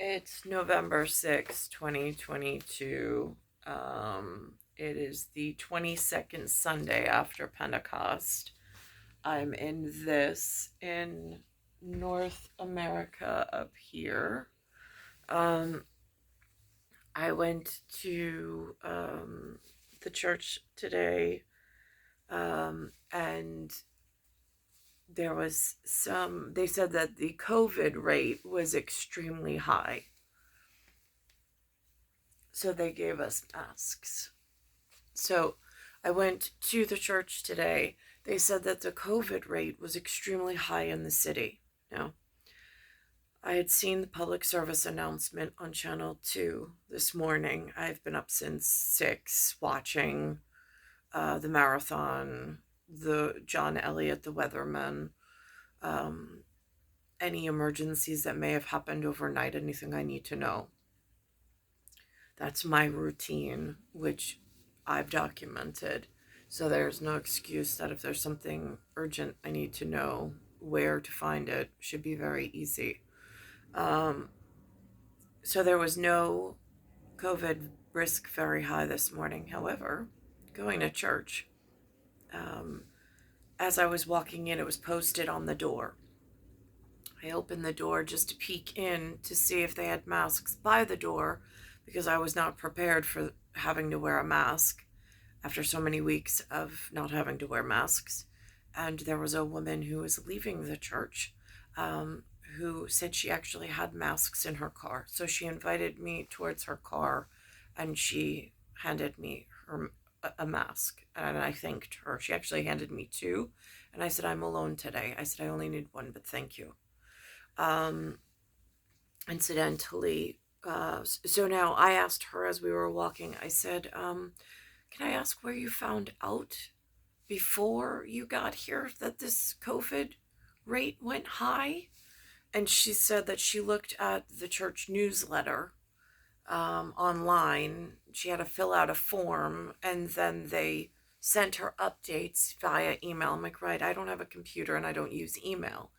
It's November 6th, 2022. It is the 22nd Sunday after Pentecost. I'm in North America up here. Um, I went to the church today, and they said that the COVID rate was extremely high. So they gave us masks. So I went to the church today. They said that the COVID rate was extremely high in the city. Now, I had seen the public service announcement on Channel 2 this morning. I've been up since 6 watching the marathon, the John Elliott, the weatherman, um, any emergencies that may have happened overnight, anything I need to know. That's my routine, which I've documented. So there's no excuse that if there's something urgent I need to know where to find it, should be very easy. Um, so there was no COVID risk very high this morning. However, going to church, um, as I was walking in, it was posted on the door. I opened the door just to peek in to see if they had masks by the door because I was not prepared for having to wear a mask after so many weeks of not having to wear masks. And there was a woman who was leaving the church who said she actually had masks in her car. So she invited me towards her car and she handed me a mask. And I thanked her. She actually handed me two. And I said, I'm alone today. I said, I only need one, but thank you. Um, Incidentally, so now I asked her as we were walking, I said, can I ask where you found out before you got here that this COVID rate went high? And she said that she looked at the church newsletter online. She had to fill out a form and then they sent her updates via email. I'm like, right, I don't have a computer and I don't use email.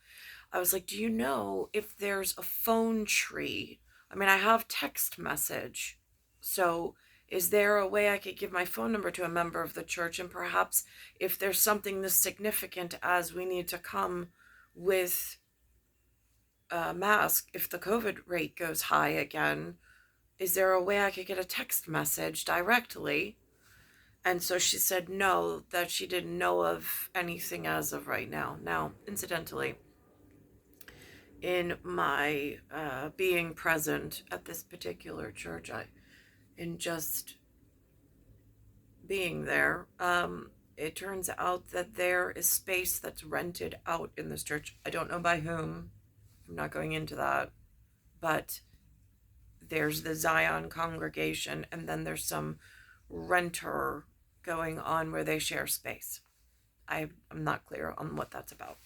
I was like, do you know if there's a phone tree? I mean, I have text message. So is there a way I could give my phone number to a member of the church? And perhaps if there's something this significant as we need to come with a mask, if the COVID rate goes high again, is there a way I could get a text message directly? And so she said no, that she didn't know of anything as of right now. Now, incidentally, in my being present at this particular church, in just being there, it turns out that there is space that's rented out in this church. I don't know by whom. I'm not going into that. But there's the Zion congregation, and then there's some renter going on where they share space. I'm not clear on what that's about.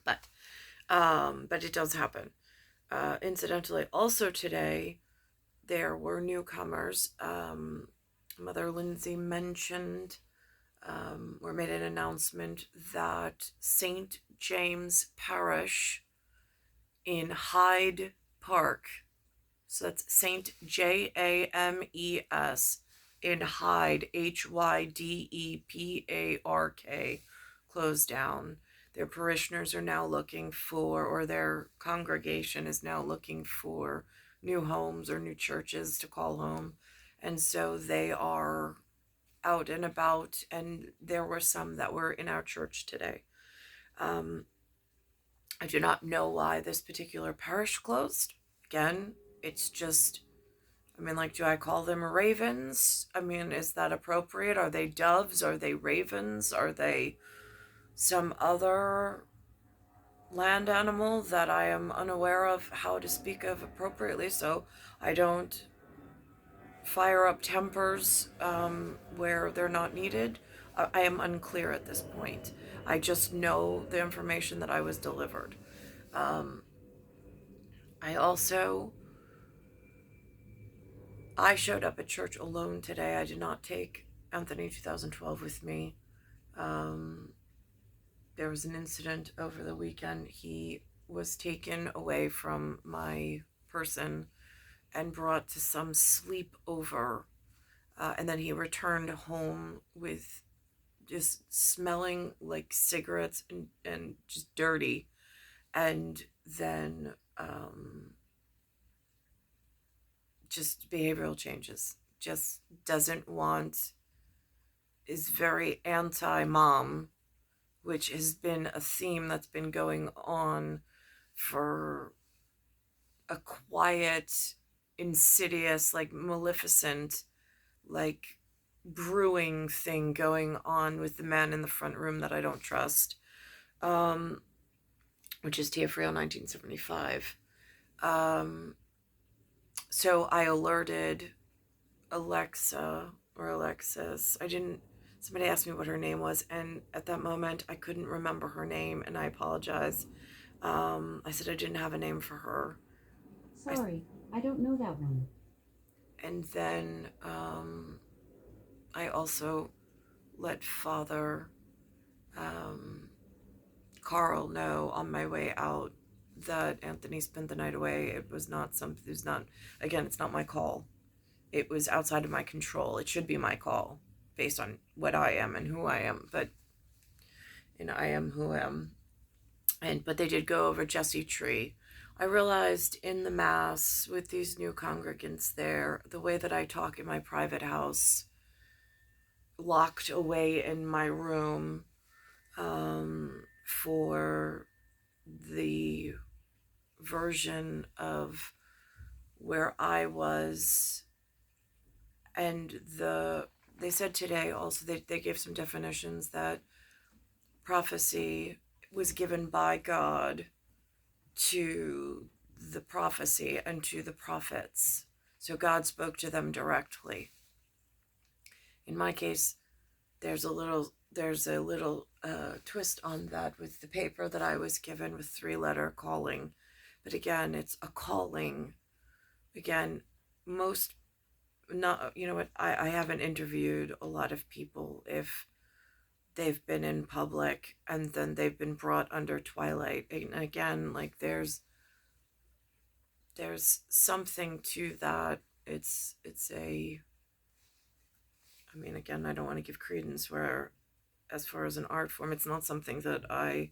But it does happen. Incidentally, also today, there were newcomers. Mother Lindsay mentioned or made an announcement that St. James Parish in Hyde Park, so that's St. James in Hyde, Hydepark, closed down. Their parishioners are now looking for, or their congregation is now looking for new homes or new churches to call home. And so they are out and about, and there were some that were in our church today. I do not know why this particular parish closed. Again, it's just, I mean, like, do I call them ravens? I mean, is that appropriate? Are they doves? Are they ravens? Are they some other land animal that I am unaware of how to speak of appropriately, so I don't fire up tempers where they're not needed? I am unclear at this point. I just know the information that I was delivered. Um, I also, I showed up at church alone today. I did not take Anthony 2012 with me. Um, there was an incident over the weekend. He was taken away from my person and brought to some sleepover. And then he returned home with just smelling like cigarettes and just dirty. And then just behavioral changes. Just doesn't want, is very anti mom, which has been a theme that's been going on for a quiet, insidious, like maleficent, like brewing thing going on with the man in the front room that I don't trust, um, which is Tia Frio 1975. Um, so I alerted Alexa or Alexis. Somebody asked me what her name was, and at that moment I couldn't remember her name, and I apologize. I said I didn't have a name for her. Sorry, I don't know that one. And then I also let Father um, Carl know on my way out that Anthony spent the night away. It was not something, it was not, again, it's not my call. It was outside of my control. It should be my call based on what I am and who I am, but I am who I am. But they did go over Jesse Tree. I realized in the mass with these new congregants there, the way that I talk in my private house, locked away in my room, for the version of where I was, and they said today also, they gave some definitions that prophecy was given by God to the prophecy and to the prophets. So God spoke to them directly. In my case, there's a little twist on that with the paper that I was given with 3-letter calling. But again, it's a calling. Again, most not, you know what, I haven't interviewed a lot of people if they've been in public and then they've been brought under twilight. And again, like there's something to that. It's a, I mean, again, I don't want to give credence where, as far as an art form, it's not something that I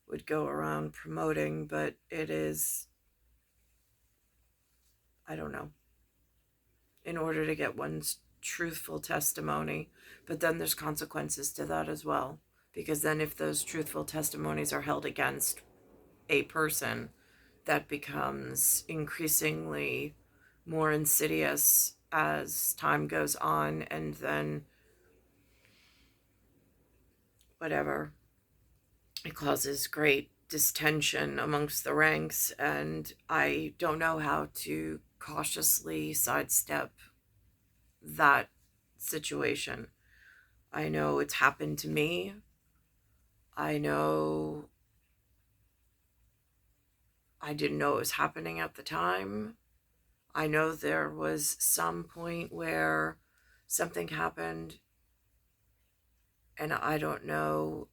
would go around promoting, but it is, I don't know, in order to get one's truthful testimony. But then there's consequences to that as well, because then if those truthful testimonies are held against a person, that becomes increasingly more insidious as time goes on, and then whatever, it causes great distension amongst the ranks, and I don't know how to cautiously sidestep that situation. I know it's happened to me. I know I didn't know it was happening at the time. I know there was some point where something happened, and I don't know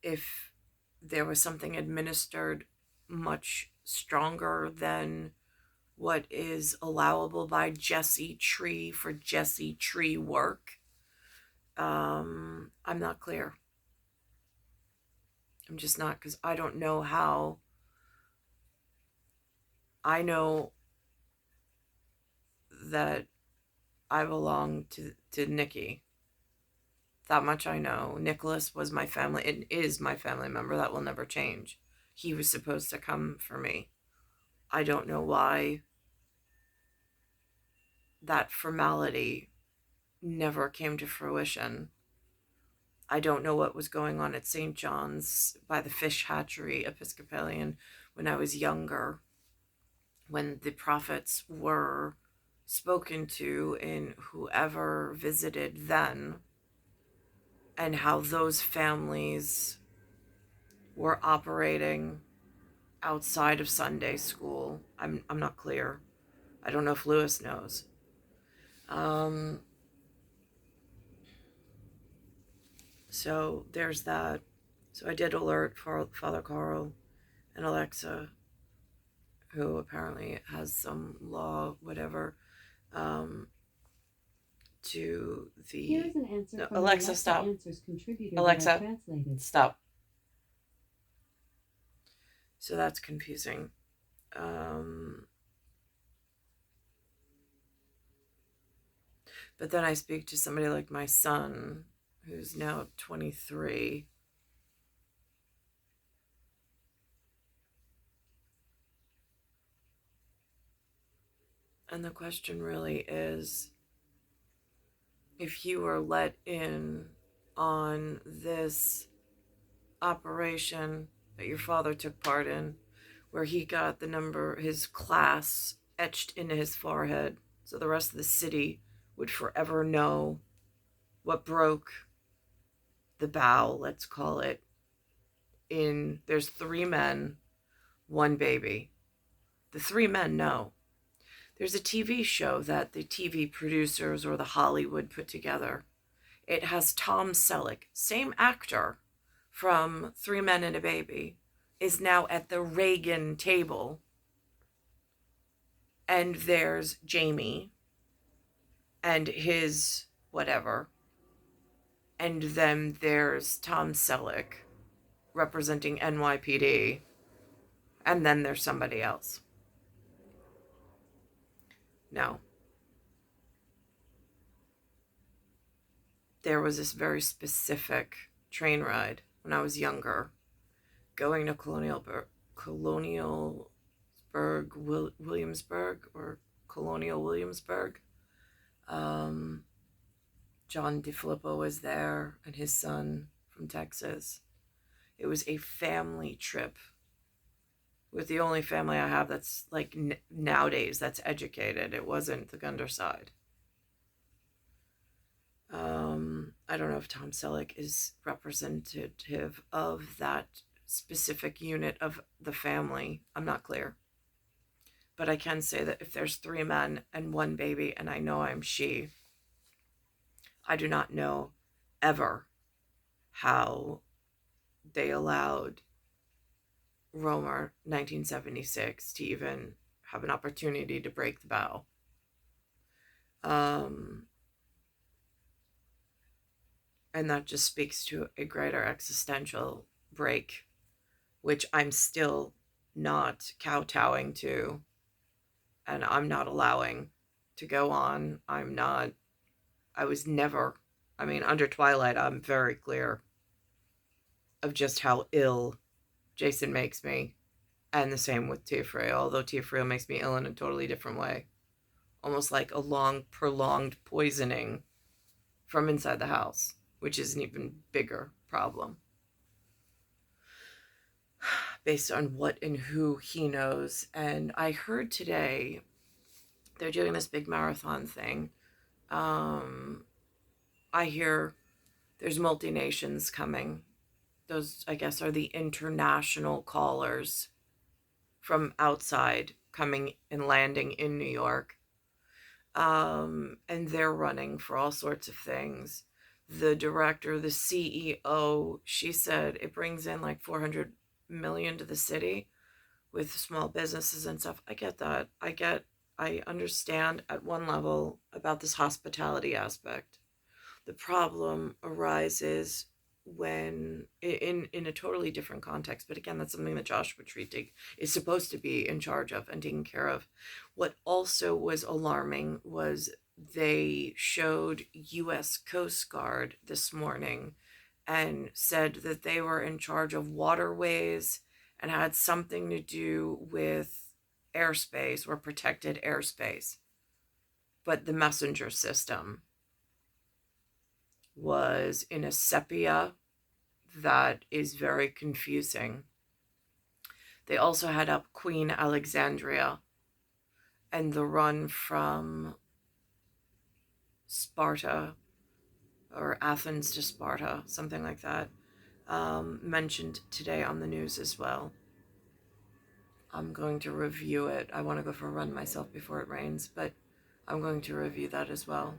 if there was something administered much stronger than what is allowable by Jesse Tree for Jesse Tree work. I'm not clear. I'm just not, because I don't know how. I know that I belong to Nikki. That much I know. Nicholas was my family and is my family member. That will never change. He was supposed to come for me. I don't know why that formality never came to fruition. I don't know what was going on at St. John's by the Fish Hatchery Episcopalian when I was younger, when the prophets were spoken to in whoever visited then, and how those families were operating outside of Sunday school. I'm not clear. I don't know if Lewis knows. Um, so there's that. So I did alert for Father Carl and Alexa, who apparently has some law, whatever, to the... Here is an answer No, from Alexa, stop. Answers contributor Alexa, that I translated. Stop. So that's confusing. But then I speak to somebody like my son, who's now 23. And the question really is, if you were let in on this operation that your father took part in, where he got the number, his class etched into his forehead, so the rest of the city would forever know what broke the bow, let's call it. There's 3 men, 1 baby. The 3 men know. There's a TV show that the TV producers or the Hollywood put together. It has Tom Selleck, same actor from 3 Men and a Baby, is now at the Reagan table. And there's Jamie and his whatever. And then there's Tom Selleck representing NYPD. And then there's somebody else. No. There was this very specific train ride when I was younger, going to Williamsburg, or Colonial Williamsburg. John DeFilippo was there and his son from Texas. It was a family trip with the only family I have that's like nowadays that's educated. It wasn't the Gunder side. I don't know if Tom Selleck is representative of that specific unit of the family. I'm not clear. But I can say that if there's 3 men and 1 baby, and I know I'm she, I do not know ever how they allowed Romer 1976 to even have an opportunity to break the bow. And that just speaks to a greater existential break, which I'm still not kowtowing to, and I'm not allowing to go on. I was never, under Twilight, I'm very clear of just how ill Jason makes me, and the same with Tia, although Tia makes me ill in a totally different way. Almost like a long, prolonged poisoning from inside the house, which is an even bigger problem. Based on what and who he knows. And I heard today they're doing this big marathon thing. I hear there's multinations coming. Those, I guess, are the international callers from outside coming and landing in New York. And they're running for all sorts of things. The director, the CEO, she said it brings in like 400 million to the city with small businesses and stuff. I get that. I understand at one level about this hospitality aspect. The problem arises when in a totally different context, but again, that's something that Joshua Tree is supposed to be in charge of and taking care of. What also was alarming was they showed U.S. Coast Guard this morning and said that they were in charge of waterways and had something to do with airspace or protected airspace. But the messenger system was in a sepia that is very confusing. They also had up Queen Alexandria and the run from Sparta or Athens to Sparta, something like that, mentioned today on the news as well. I'm going to review it. I want to go for a run myself before it rains, but I'm going to review that as well.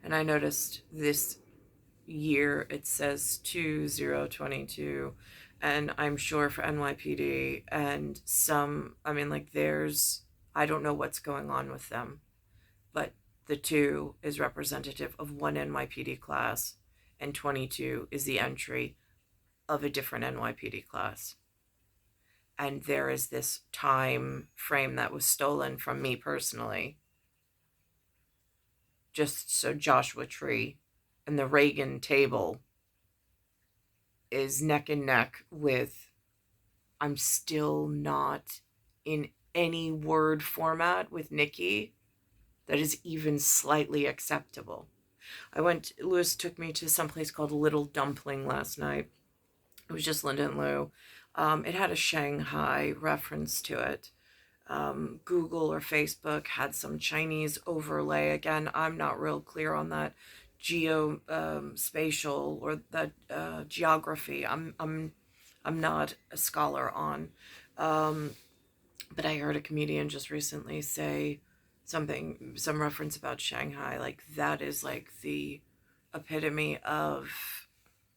And I noticed this year it says 2022, and I'm sure for NYPD and some, I mean, like, I don't know what's going on with them, but the 2 is representative of one NYPD class, and 22 is the entry of a different NYPD class. And there is this time frame that was stolen from me personally, just so Joshua Tree and the Reagan table is neck and neck with, I'm still not in any word format with Nikki that is even slightly acceptable. Lewis took me to some place called Little Dumpling last night. It was just Linda and Lou. It had a Shanghai reference to it. Google or Facebook had some Chinese overlay. Again, I'm not real clear on that spatial or that geography. I'm not a scholar on. But I heard a comedian just recently say some reference about Shanghai. Like, that is like the epitome of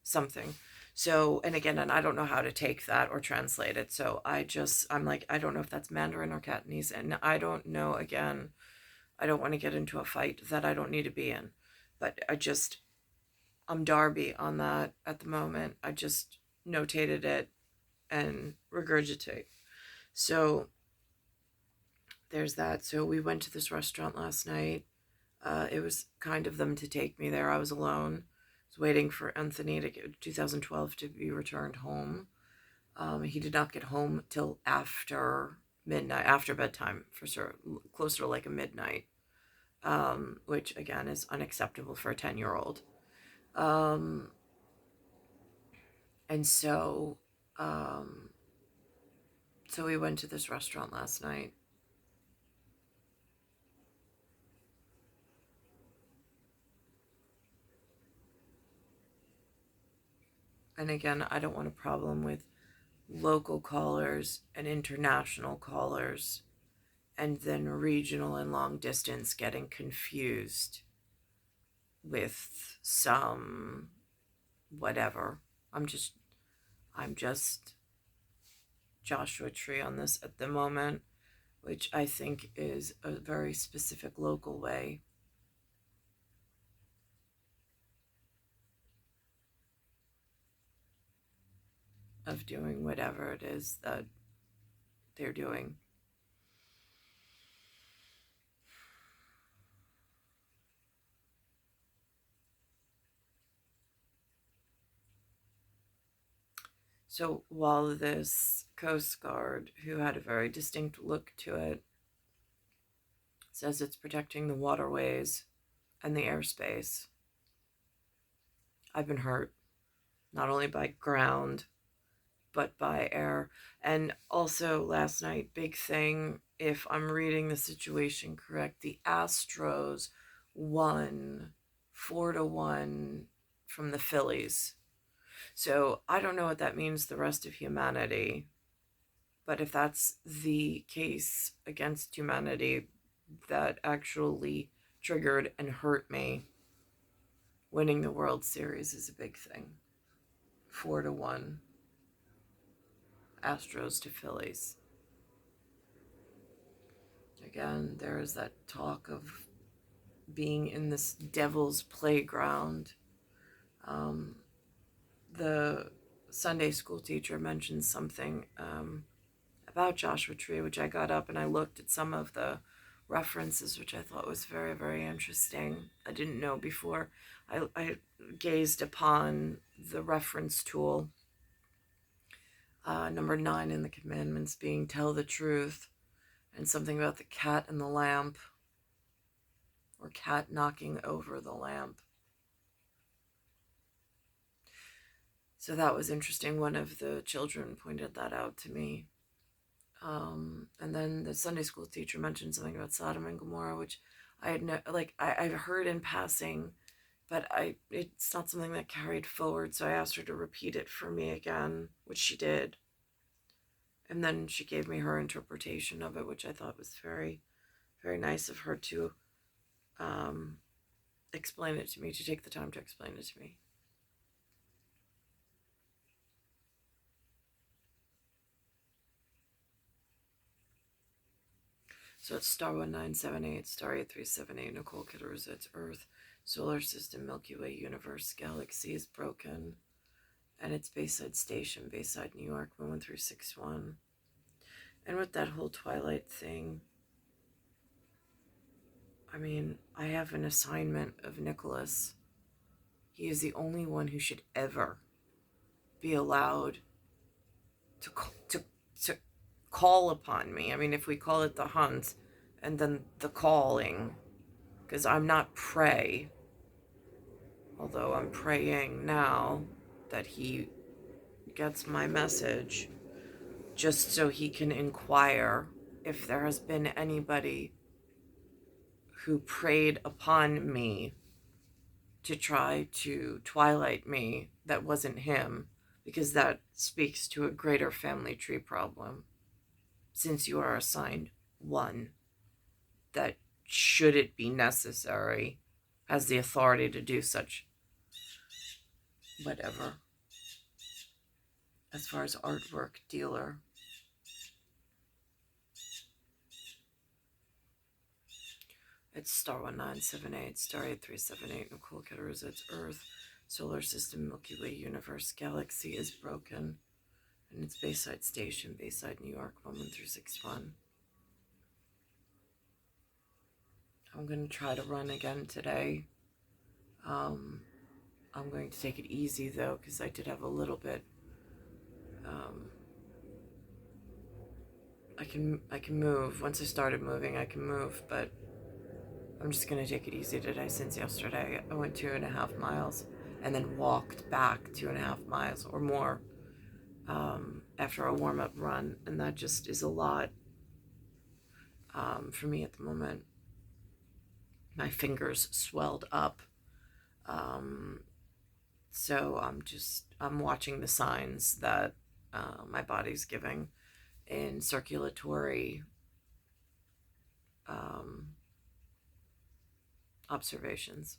something. So, and again, and I don't know how to take that or translate it. So I'm like, I don't know if that's Mandarin or Cantonese. And I don't know, again, I don't want to get into a fight that I don't need to be in. But I'm Darby on that at the moment. I just notated it and regurgitate. So there's that. So we went to this restaurant last night. It was kind of them to take me there. I was alone. I was waiting for Anthony to get 2012 to be returned home. He did not get home till after midnight, after bedtime, for sure, closer to like a midnight, which again is unacceptable for a 10-year-old. And so we went to this restaurant last night. And again, I don't want a problem with local callers and international callers, and then regional and long distance getting confused with some whatever. I'm just Joshua Tree on this at the moment, which I think is a very specific local way of doing whatever it is that they're doing. So while this Coast Guard, who had a very distinct look to it, says it's protecting the waterways and the airspace, I've been hurt, not only by ground, but by air. And also last night, big thing, if I'm reading the situation correct, the Astros won 4-1 from the Phillies. So I don't know what that means the rest of humanity. But if that's the case against humanity, that actually triggered and hurt me. Winning the World Series is a big thing. 4-1. Astros to Phillies. Again, there is that talk of being in this devil's playground. The Sunday school teacher mentioned something about Joshua Tree, which I got up and I looked at some of the references, which I thought was very, very interesting. I didn't know before. I gazed upon the reference tool. Number 9 in the commandments being tell the truth, and something about the cat and the lamp, or cat knocking over the lamp. So that was interesting. One of the children pointed that out to me. And then the Sunday school teacher mentioned something about Sodom and Gomorrah, which I had I've heard in passing, but it's not something that carried forward. So I asked her to repeat it for me again, which she did. And then she gave me her interpretation of it, which I thought was very, very nice of her to explain it to me, to take the time to explain it to me. So it's star 1978, star 8378, Nicole, Cattaruzza, it's Earth, solar system, Milky Way, universe, galaxy is broken, and it's Bayside Station, Bayside, New York, 11361. And with that whole Twilight thing, I mean, I have an assignment of Nicholas. He is the only one who should ever be allowed to call upon me. I mean, if we call it the hunt and then the calling, because I'm not prey, although I'm praying now that he gets my message just so he can inquire if there has been anybody who preyed upon me to try to twilight me that wasn't him, because that speaks to a greater family tree problem. Since you are assigned one that, should it be necessary, has the authority to do such whatever. As far as artwork dealer, it's star 1978, star 8378, Nicole, Cattaruzza, it's Earth, solar system, Milky Way, universe, galaxy is broken, and it's Bayside Station, Bayside, New York, 11361. I'm going to try to run again today. I'm going to take it easy though, because I did have a little bit. I can move. Once I started moving, I can move, but I'm just going to take it easy today. Since yesterday, I went 2.5 miles and then walked back 2.5 miles or more after a warm-up run, and that just is a lot for me at the moment. My fingers swelled up, so I'm watching the signs that my body's giving in circulatory observations.